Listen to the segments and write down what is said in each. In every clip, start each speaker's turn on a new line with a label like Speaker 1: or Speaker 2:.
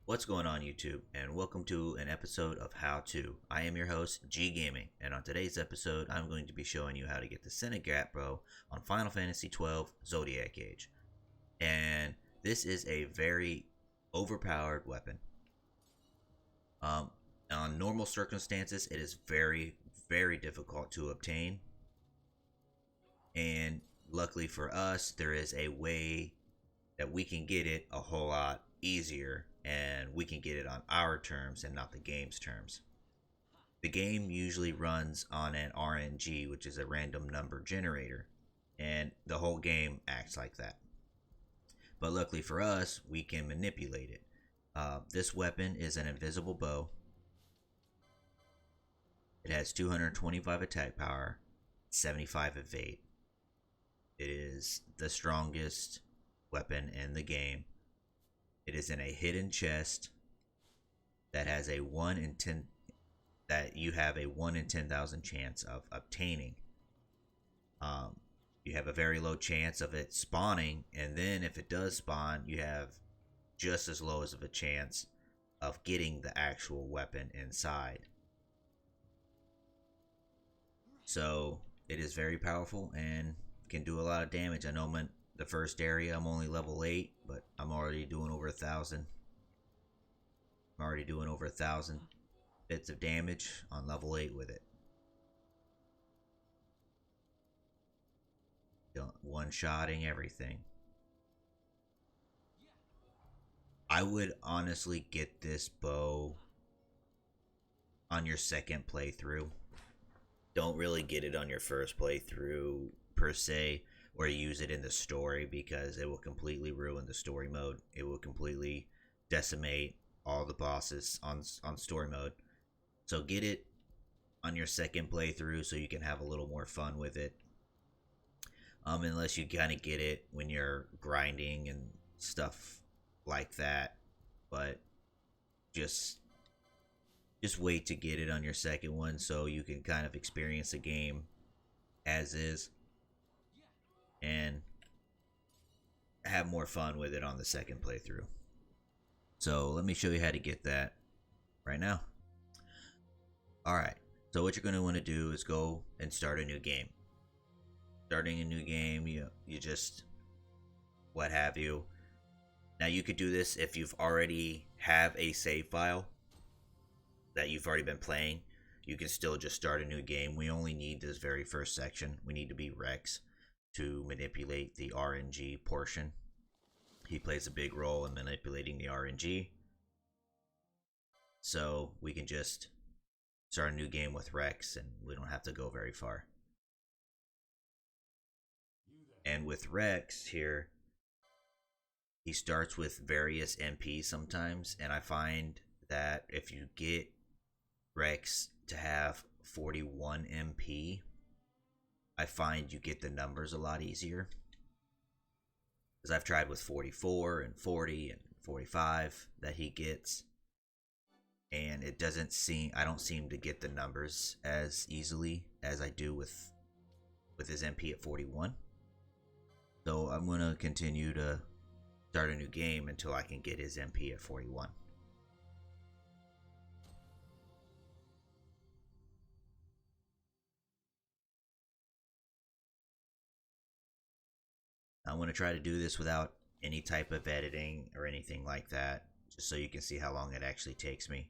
Speaker 1: What's going on YouTube, and welcome to an episode of How To. I am your host, G Gaming, and on today's episode, I'm going to be showing you how to get the Seintengrat Bow on Final Fantasy XII ZODIAC Age. And this is a very overpowered weapon. On normal circumstances, it is very difficult to obtain. And luckily for us, there is a way that we can get it a whole lot easier, and we can get it on our terms and not the game's terms. The game usually runs on an RNG, which is a random number generator, and the whole game acts like that. But luckily for us, we can manipulate it. This weapon is an invisible bow. It has 225 attack power, 75 evade. It is the strongest weapon in the game. It is in a hidden chest that has a 1 in 10 that you have a 1 in 10,000 chance of obtaining. You have a very low chance of it spawning, and then if it does spawn, you have just as low as of a chance of getting the actual weapon inside. So it is very powerful and can do a lot of damage. I know the first area I'm only level 8, but I'm already doing over 1,000. I'm already doing over 1,000 bits of damage on level 8 with it. One-shotting everything. I would honestly get this bow on your second playthrough. Don't really get it on your first playthrough per se, or use it in the story, because it will completely ruin the story mode. It will completely decimate all the bosses on story mode. So get it on your second playthrough so you can have a little more fun with it. Unless you kind of get it when you're grinding and stuff like that. But just wait to get it on your second one so you can kind of experience the game as is and have more fun with it on the second playthrough. So let me show you how to get that right now. Alright, so what you're going to want to do is go and start a new game. Starting a new game, you just what have you. Now you could do this if you've already have a save file that you've already been playing. You can still just start a new game. We only need this very first section. We need to be Rex to manipulate the RNG portion. He plays a big role in manipulating the RNG. So we can just start a new game with Rex and we don't have to go very far. And with Rex here, he starts with various MPs sometimes, and I find that if you get Rex to have 41 MP, I find you get the numbers a lot easier. Because I've tried with 44 and 40 and 45 that he gets, and it doesn't seem, I don't seem to get the numbers as easily as I do with his MP at 41. So I'm going to continue to start a new game until I can get his MP at 41. I want to try to do this without any type of editing or anything like that, just so you can see how long it actually takes me.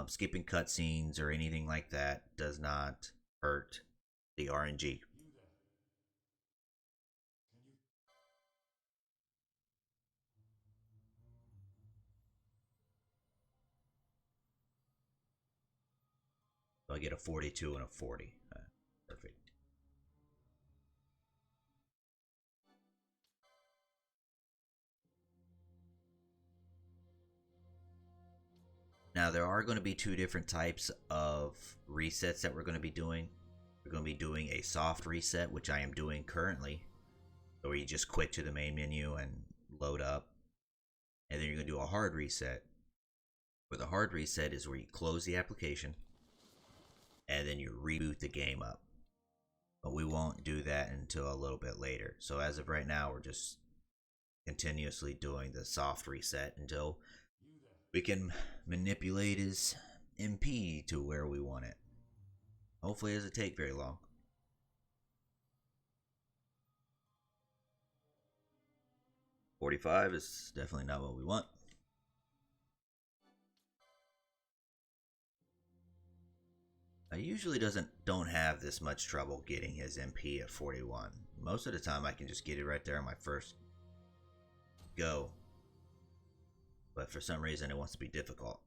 Speaker 1: Skipping cutscenes or anything like that does not hurt the RNG. So I get a 42 and a 40. Perfect. Now there are going to be two different types of resets that we're going to be doing. We're going to be doing a soft reset, which I am doing currently, where you just quit to the main menu and load up. And then you're going to do a hard reset, where the hard reset is where you close the application and then you reboot the game up. But we won't do that until a little bit later. So as of right now, we're just continuously doing the soft reset until we can manipulate his MP to where we want it. Hopefully it doesn't take very long. $45 is definitely not what we want. I usually don't have this much trouble getting his MP at 41. Most of the time I can just get it right there on my first go. But for some reason it wants to be difficult.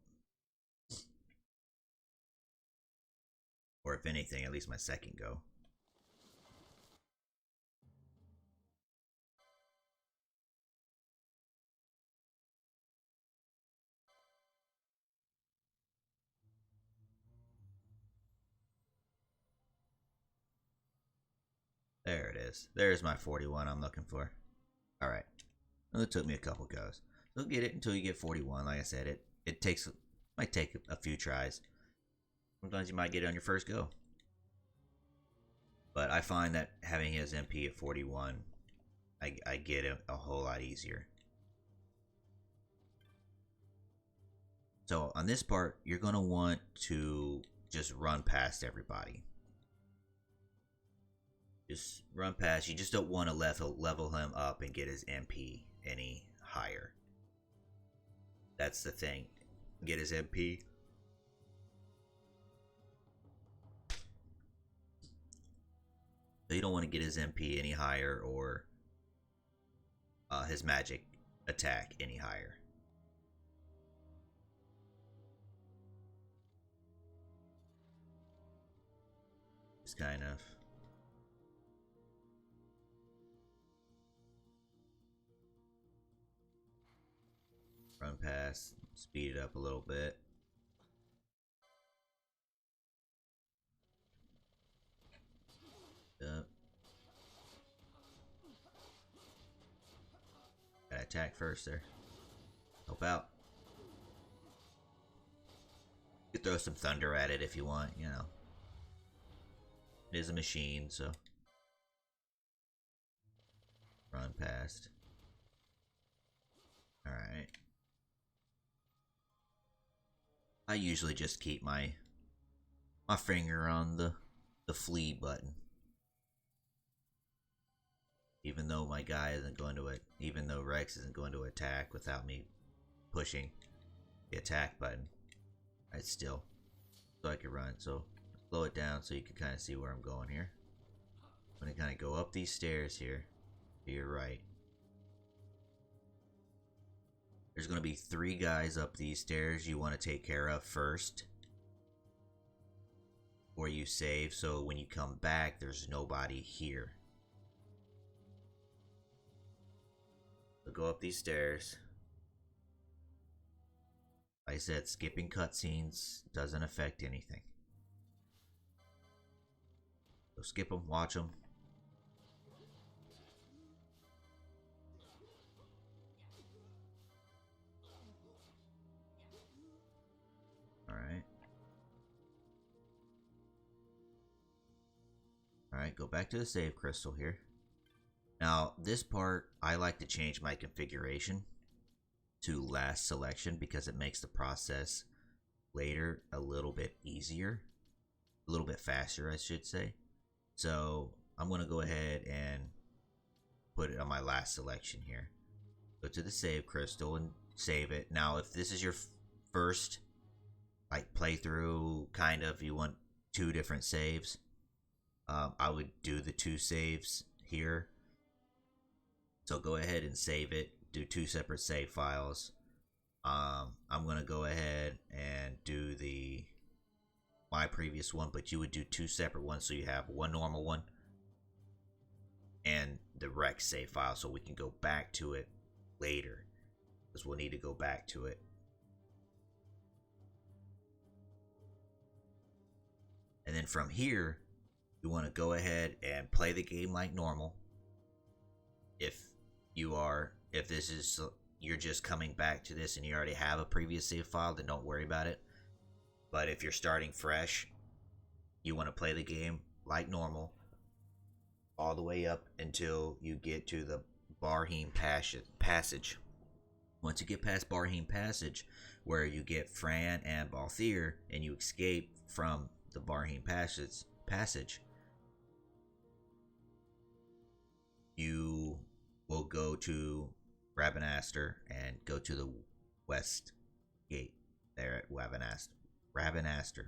Speaker 1: Or if anything, at least my second go. There it is. There's my 41 I'm looking for. Alright. Well, it took me a couple goes. So get it until you get 41. Like I said, it might take a few tries. Sometimes you might get it on your first go. But I find that having his MP at 41, I get it a whole lot easier. So on this part, you're going to want to just run past everybody. Just run past. You just don't want to level him up and get his MP any higher. That's the thing. Get his MP. So you don't want to get his MP any higher or his magic attack any higher. Just kind of run past, speed it up a little bit. Up. Gotta attack first there. Help out. You could throw some thunder at it if you want, you know. It is a machine, so run past. Alright. I usually just keep my finger on the flee button. Even though my guy isn't going to even though Rex isn't going to attack without me pushing the attack button. Right, still. So I can run. So slow it down so you can kind of see where I'm going here. I'm going to kind of go up these stairs here to your right. There's going to be 3 guys up these stairs you want to take care of first. Before you save, so when you come back, there's nobody here. So go up these stairs. Like I said, skipping cutscenes doesn't affect anything. So skip them, watch them. Alright. Alright, go back to the save crystal here. Now, this part, I like to change my configuration to last selection because it makes the process later a little bit easier. A little bit faster, I should say. So, I'm going to go ahead and put it on my last selection here. Go to the save crystal and save it. Now, if this is your first like playthrough, kind of, you want 2 different saves, I would do the 2 saves here. So go ahead and save it. Do 2 separate save files. I'm gonna go ahead and do my previous one, but you would do 2 separate ones, so you have one normal one and the Rex save file, so we can go back to it later, because we'll need to go back to it. And then from here, you want to go ahead and play the game like normal. If this is, you're just coming back to this and you already have a previous save file, then don't worry about it. But if you're starting fresh, you want to play the game like normal all the way up until you get to the Barheim passage. Once you get past Barheim Passage, where you get Fran and Balthier, and you escape from the Barheim passage, you will go to Ravenaster and go to the west gate there at Ravenaster.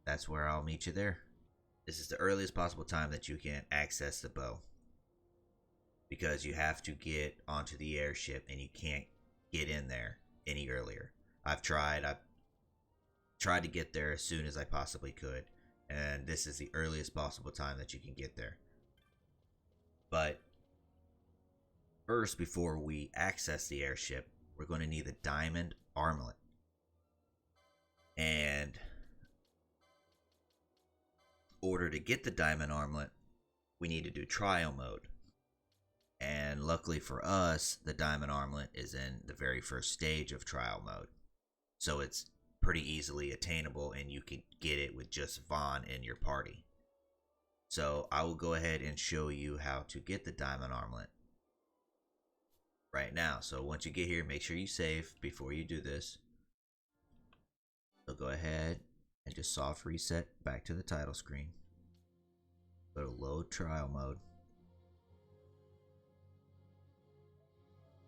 Speaker 1: That's where I'll meet you there. This is the earliest possible time that you can access the bow, because you have to get onto the airship and you can't get in there any earlier. I've tried to get there as soon as I possibly could, and this is the earliest possible time that you can get there. But first, before we access the airship, we're going to need the diamond armlet. And in order to get the diamond armlet, we need to do trial mode. And luckily for us, the diamond armlet is in the very first stage of trial mode. So it's pretty easily attainable, and you can get it with just Vaughn in your party. So I will go ahead and show you how to get the diamond armlet right now. So once you get here, make sure you save before you do this. So go ahead and just soft reset back to the title screen. Go to load trial mode.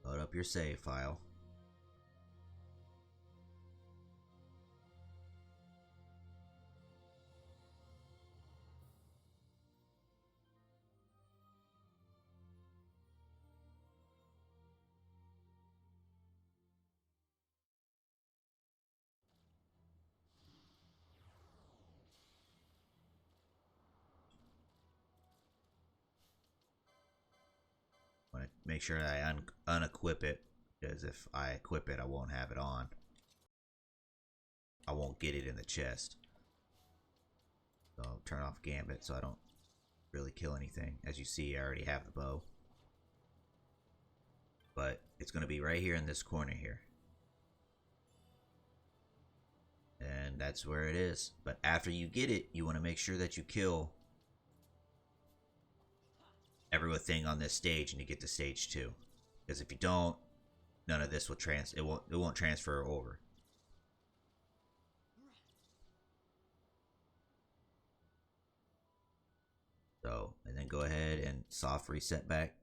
Speaker 1: Load up your save file. I want to make sure that I unequip it, because if I equip it, I won't have it on. I won't get it in the chest. So I'll turn off Gambit so I don't really kill anything. As you see, I already have the bow. But it's going to be right here in this corner here. And that's where it is. But after you get it, you want to make sure that you kill everything on this stage and you get to stage 2. Because if you don't, none of this will it won't transfer over. So, and then go ahead and soft reset back.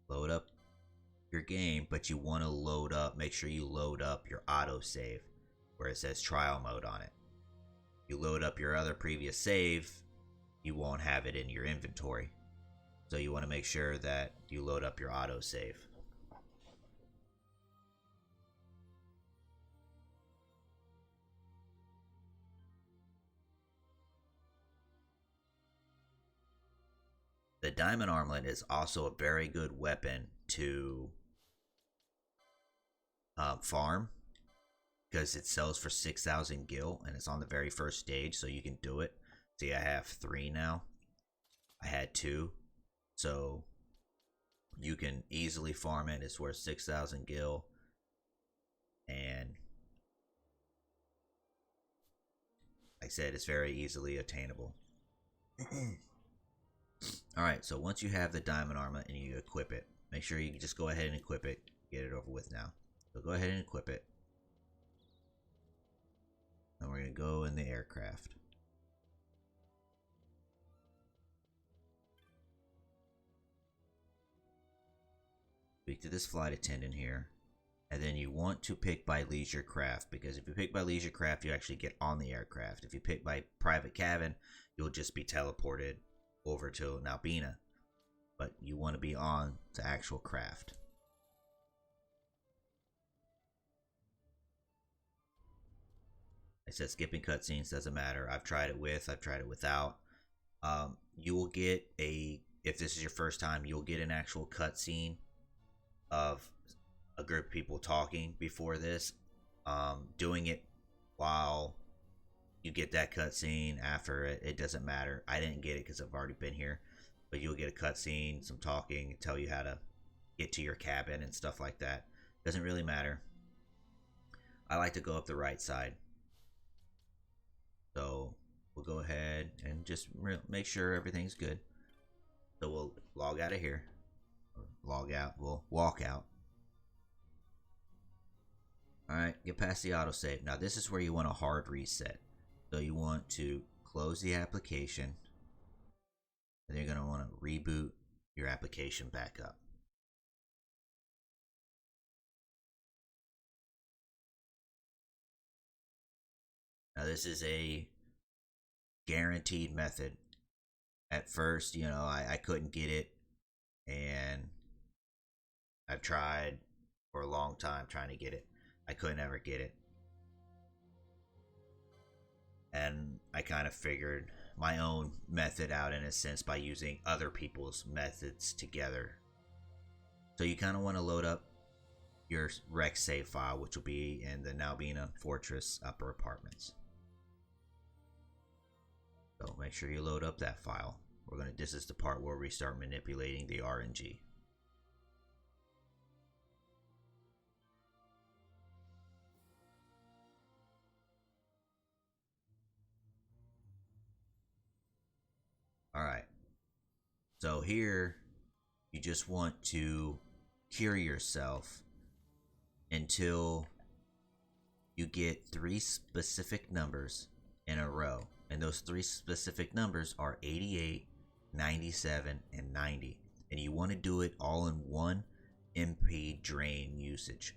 Speaker 1: Load up your game, but you want to load up, make sure you load up your autosave where it says trial mode on it. You load up your other previous save, you won't have it in your inventory. So you want to make sure that you load up your autosave. The diamond armlet is also a very good weapon to farm, because it sells for 6,000 gil and it's on the very first stage, so you can do it. See, I have 3 now. I had 2, so you can easily farm it. It's worth 6,000 gil, and like I said, it's very easily attainable. Alright, so once you have the diamond armlet and you equip it, make sure you just go ahead and equip it. Get it over with now. So go ahead and equip it. And we're going to go in the aircraft. Speak to this flight attendant here. And then you want to pick by leisure craft, because if you pick by leisure craft, you actually get on the aircraft. If you pick by private cabin, you'll just be teleported over to Nalbina. But you want to be on the actual craft. I said skipping cutscenes doesn't matter. I've tried it with, I've tried it without. You will get if this is your first time, you'll get an actual cutscene of a group of people talking before this. Doing it while you get that cutscene, after it doesn't matter. I didn't get it because I've already been here, but you'll get a cutscene, some talking, tell you how to get to your cabin and stuff like that. Doesn't really matter. I like to go up the right side. So we'll go ahead and just make sure everything's good. So we'll log out of here. Log out. We'll walk out. Alright, get past the autosave. Now this is where you want a hard reset. So you want to close the application, and you're going to want to reboot your application back up. Now this is a guaranteed method. At first, you know, I couldn't get it, and I've tried for a long time trying to get it. I couldn't ever get it. And I kind of figured my own method out in a sense by using other people's methods together. So you kind of want to load up your rec save file, which will be in the Now Being a Fortress Upper Apartments. So make sure you load up that file. This is the part where we start manipulating the RNG. Alright. So here, you just want to cure yourself until you get 3 specific numbers in a row. And those 3 specific numbers are 88, 97, and 90. And you want to do it all in one MP drain usage.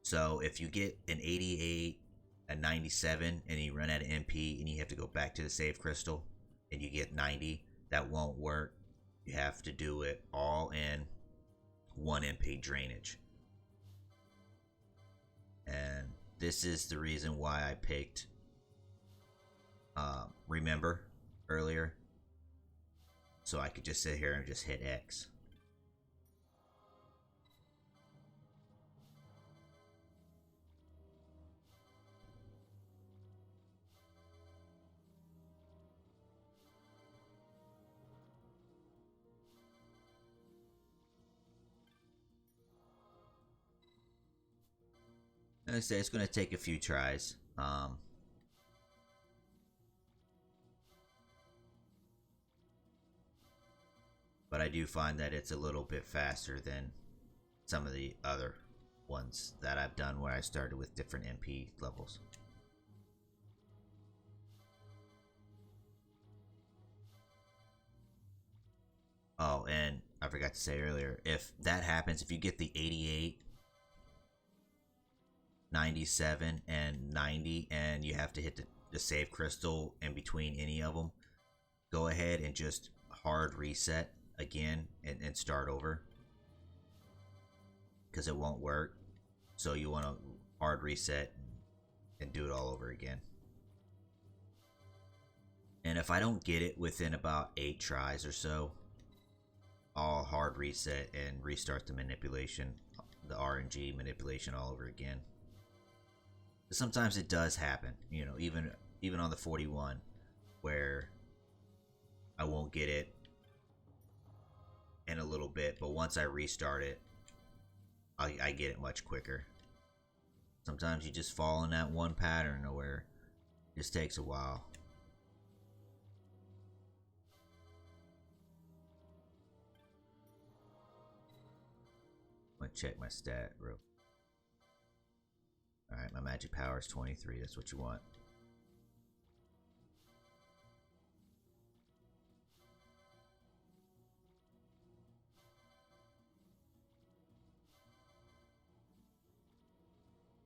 Speaker 1: So if you get an 88, a 97, and you run out of MP and you have to go back to the save crystal and you get 90, that won't work. You have to do it all in one MP drainage. And this is the reason why I picked Remember earlier, so I could just sit here and just hit X. Like I say, it's going to take a few tries. But I do find that it's a little bit faster than some of the other ones that I've done where I started with different MP levels. Oh, and I forgot to say earlier, if that happens, if you get the 88, 97, and 90, and you have to hit the save crystal in between any of them, go ahead and just hard reset again and start over, because it won't work. So you want to hard reset and do it all over again. And if I don't get it within about 8 tries or so, I'll hard reset and restart the manipulation, the RNG manipulation all over again. Sometimes it does happen, you know, even on the 41, where I won't get it in a little bit, but once I restart it, I get it much quicker. Sometimes you just fall in that one pattern where it just takes a while. I'm gonna check my stat real. Alright, my magic power is 23. That's what you want.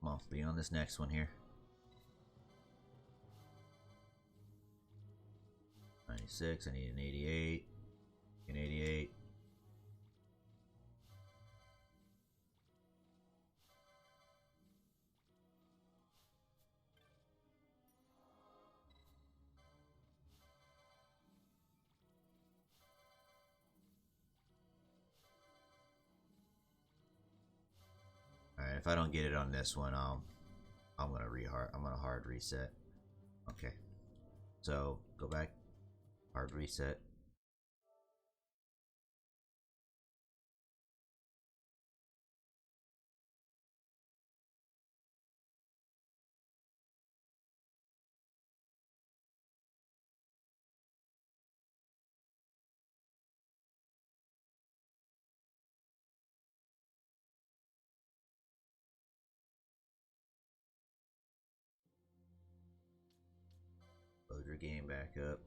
Speaker 1: Come on, be on this next one here. 96, I need an 88. An 88. Alright, if I don't get it on this one, I'm gonna hard reset. Okay. So go back, hard reset. game back up.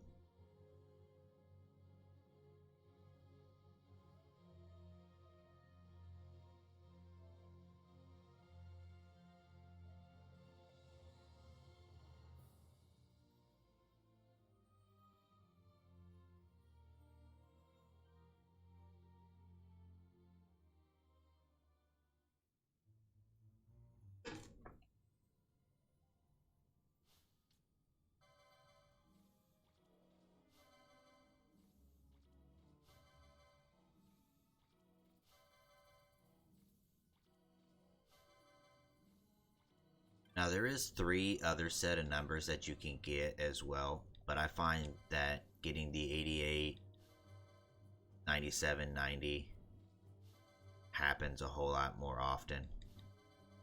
Speaker 1: Now there is 3 other set of numbers that you can get as well, but I find that getting the 88, 97, 90 happens a whole lot more often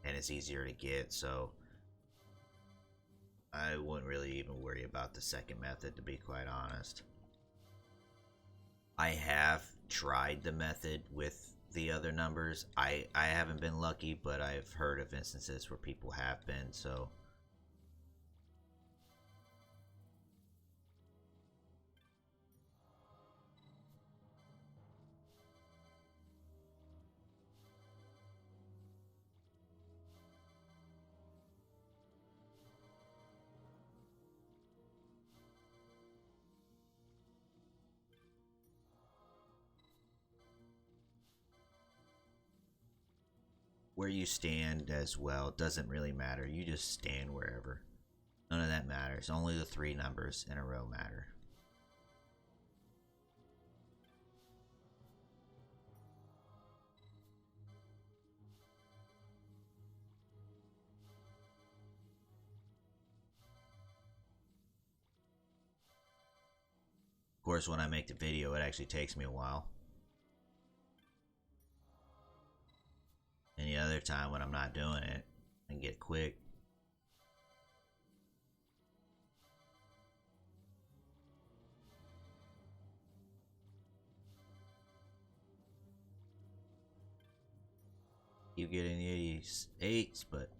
Speaker 1: and it's easier to get, so I wouldn't really even worry about the second method, to be quite honest. I have tried the method with the other numbers. I haven't been lucky, but I've heard of instances where people have been, so where you stand as well doesn't really matter. You just stand wherever. None of that matters. Only the 3 numbers in a row matter. Of course, when I make the video, it actually takes me a while. Any other time when I'm not doing it, I can get quick. You get in the 88s, but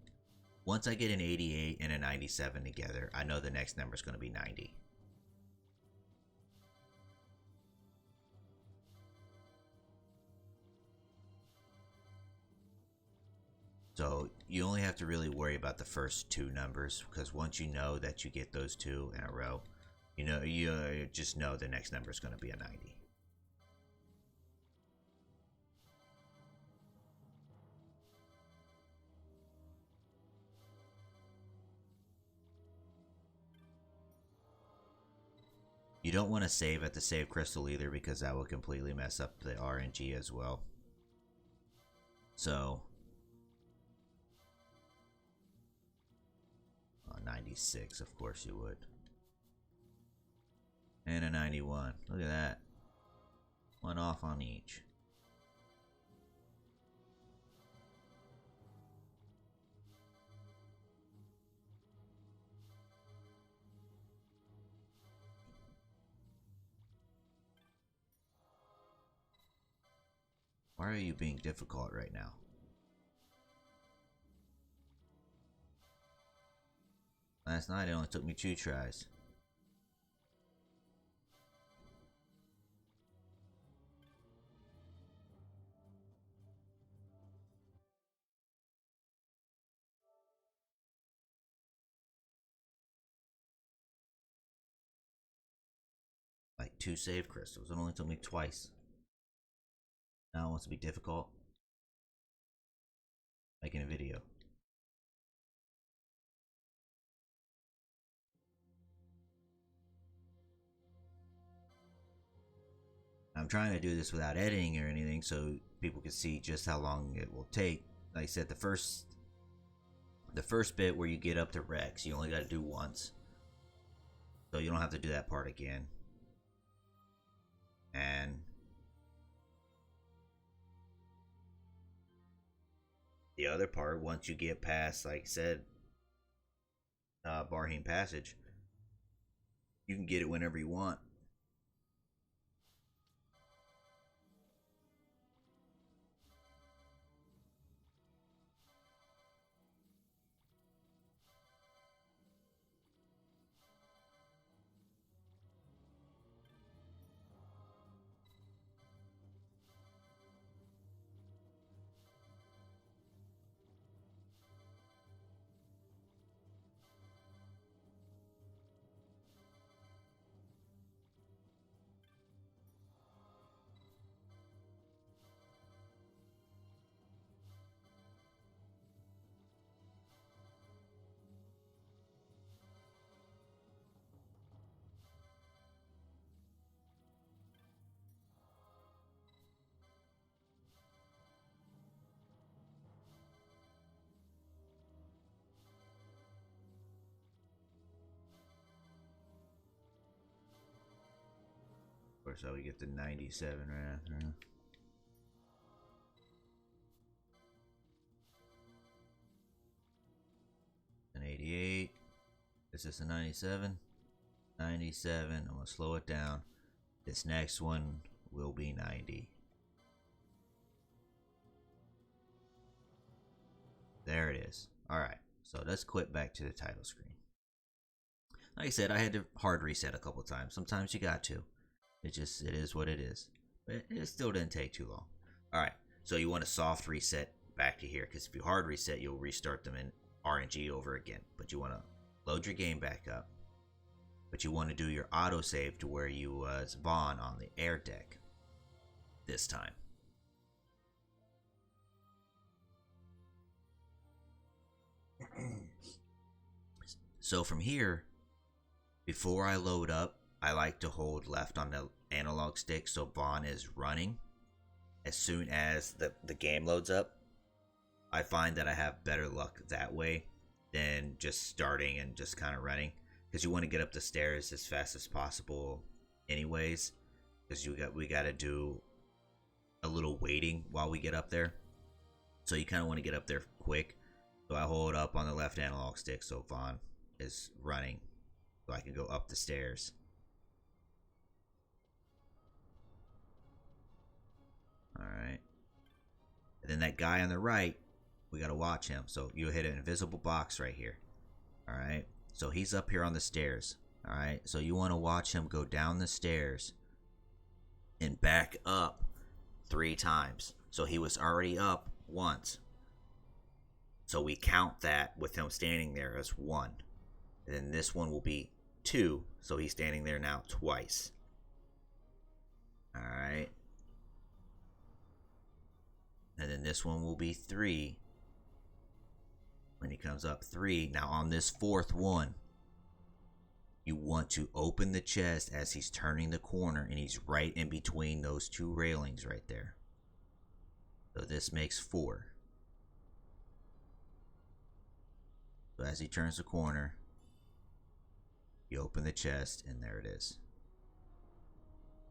Speaker 1: once I get an 88 and a 97 together, I know the next number is going to be 90. So you only have to really worry about the first 2 numbers, because once you know that you get those 2 in a row, you just know the next number is going to be a 90. You don't want to save at the save crystal either, because that will completely mess up the RNG as well. So 96, of course you would. And a 91. Look at that. 1 off on each. Why are you being difficult right now? Last night it only took me 2 tries. Like 2 save crystals. It only took me twice. Now it wants to be difficult. Making a video. I'm trying to do this without editing or anything, so people can see just how long it will take. Like I said, the first bit where you get up to Rex, you only got to do once, so you don't have to do that part again. And the other part, once you get past, like I said, Barheen Passage, you can get it whenever you want. so we get the 97 right after. An 88. Is this a 97? 97. I'm gonna slow it down. This next one will be 90. There it is. Alright, so let's quit back to the title screen. Like I said, I had to hard reset a couple times. Sometimes you got to. It is what it is. But it still didn't take too long. Alright, so you want a soft reset back to here, because if you hard reset, you'll restart them in RNG over again. But you want to load your game back up. But you want to do your autosave to where you was Vaughn on the air deck this time. So from here, before I load up, I like to hold left on the analog stick so Vaughn is running. As soon as the game loads up, I find that I have better luck that way than just starting and just kind of running. Because you want to get up the stairs as fast as possible anyways. Because we got to do a little waiting while we get up there. So you kind of want to get up there quick. So I hold up on the left analog stick so Vaughn is running. So I can go up the stairs. Alright. And then that guy on the right, we got to watch him. So you hit an invisible box right here. Alright. So he's up here on the stairs. Alright. So you want to watch him go down the stairs and back up 3 times. So he was already up once. So we count that with him standing there as 1. And then this one will be 2. So he's standing there now twice. Alright. And then this one will be 3. When he comes up 3. Now on this 4th one, you want to open the chest as he's turning the corner, and he's right in between those 2 railings right there. So this makes 4. So as he turns the corner, you open the chest, and there it is.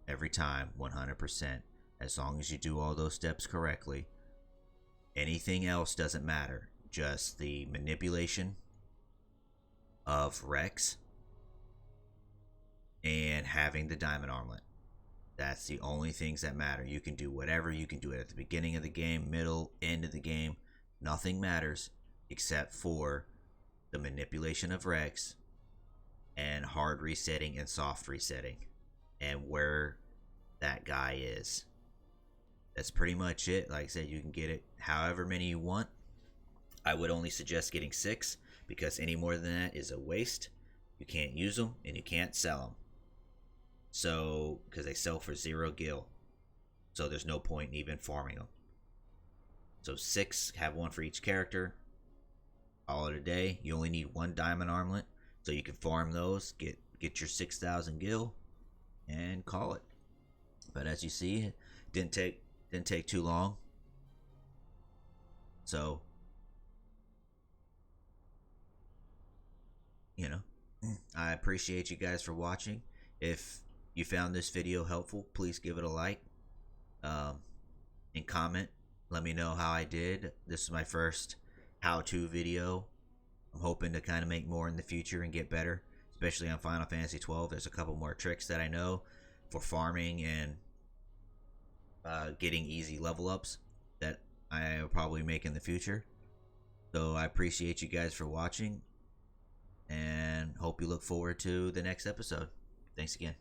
Speaker 1: Every time, 100%. As long as you do all those steps correctly. Anything else doesn't matter. Just the manipulation of Rex and having the diamond armlet. That's the only things that matter. You can do whatever. You can do it at the beginning of the game, middle, end of the game. Nothing matters except for the manipulation of Rex and hard resetting and soft resetting and where that guy is. That's pretty much it. Like I said, you can get it however many you want. I would only suggest getting 6 because any more than that is a waste. You can't use them and you can't sell them. So, because they sell for 0 gil. So there's no point in even farming them. So 6, have 1 for each character. All of the day. You only need 1 diamond armlet. So you can farm those, get your 6,000 gil, and call it. But as you see, it didn't take too long. So, you know, I appreciate you guys for watching. If you found this video helpful, please give it a like and comment. Let me know how I did. This is my first how-to video. I'm hoping to kind of make more in the future and get better, especially on Final Fantasy 12. There's a couple more tricks that I know for farming and getting easy level ups that I will probably make in the future. So I appreciate you guys for watching and hope you look forward to the next episode. Thanks again.